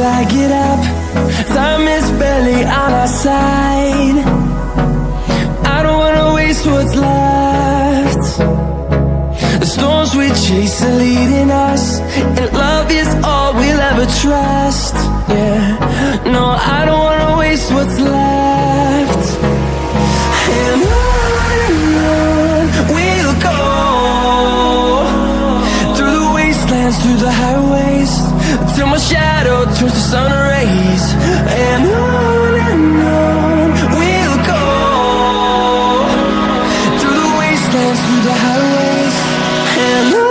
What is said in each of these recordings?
till I get up. Time is barely on our side. I don't wanna waste what's left. The storms we chase are leading us, and love is all we'll ever trust. Yeah, no, I don't wanna waste what's left. And on we'll go, through the wastelands, through the highways, till my shadow turns to sun rays. And on we'll go, through the wastelands, through the highways, and on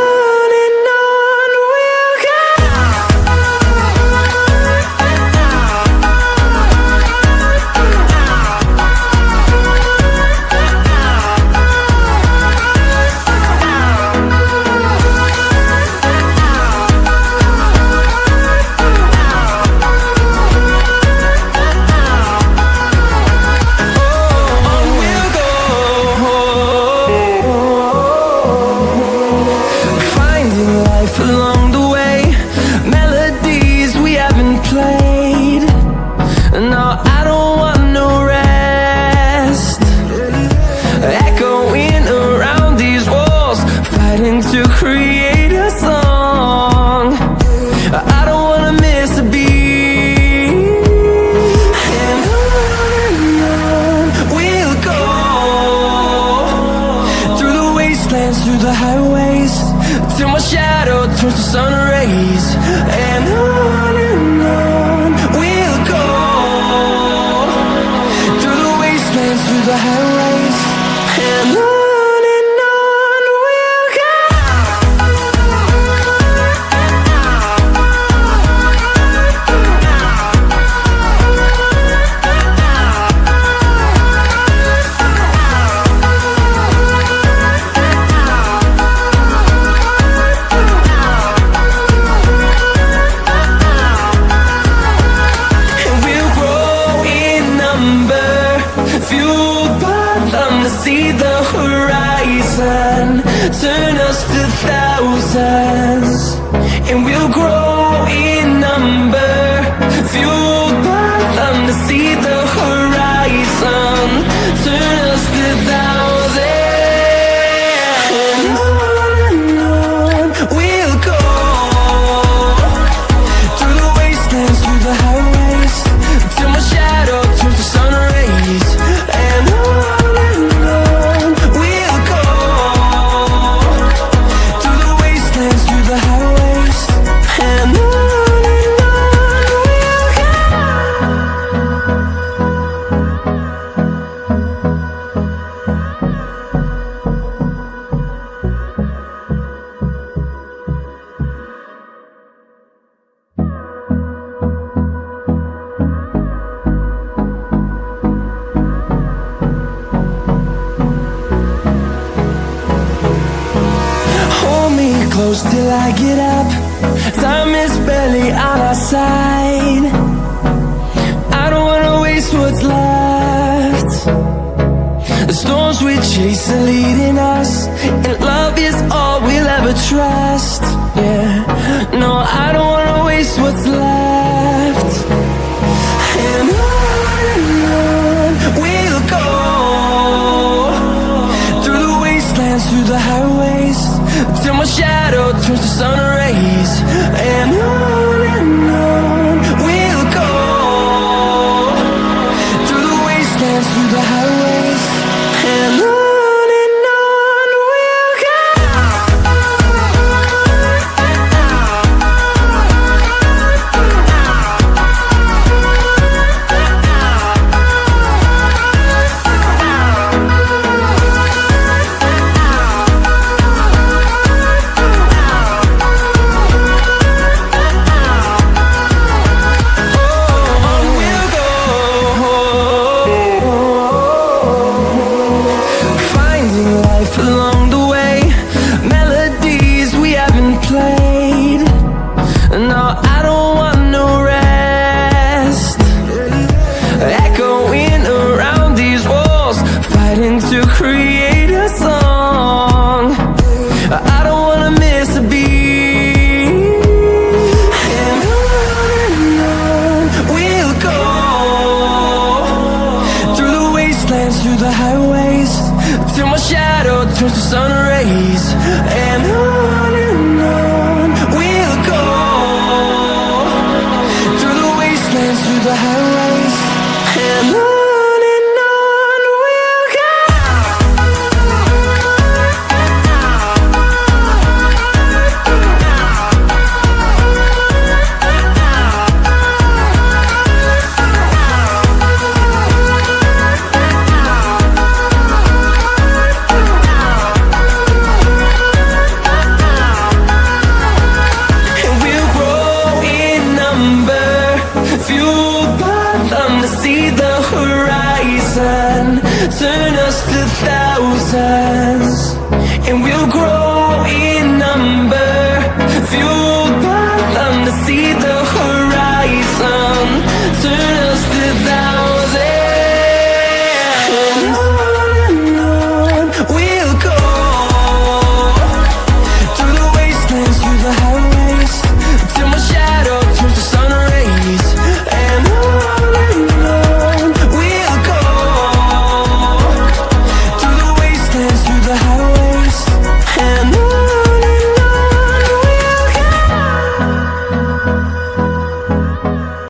we'll go. Along the way, melodies we haven't played. No, I don't want no rest. Echoing around these walls, fighting to create a song. I don't wanna miss a beat. And on we'll go, through the wastelands, through the highways, till my shadow turns to sun rays. And on we'll go, through the wastelands, through the highways, and on we'll go. Fueled by them to see the horizon, turn us to thousands, and we'll grow in number. Fueled by them to see the horizon, turn us to thousands, and on we'll go, through the wastelands, through the highways, till my shadow turns to sun rays. And on we'll go, through the wastelands, through the highways, and on we'll go. Hold me close till I get up. Time is barely on our side. I don't wanna waste what's left. The storms we chase are leading us, and love is all we'll ever trust. Yeah, no, I don't wanna waste what's left. And on we'll go, through the wastelands, through the highways, till my shadow turns to sun rays. And on we'll go, through the wastelands, through the highways, and on we'll go. towards the sun rays, and on we'll go, through the wastelands, through the highways, and on we'll go. See the horizon, turn us to thousands, and we'll grow.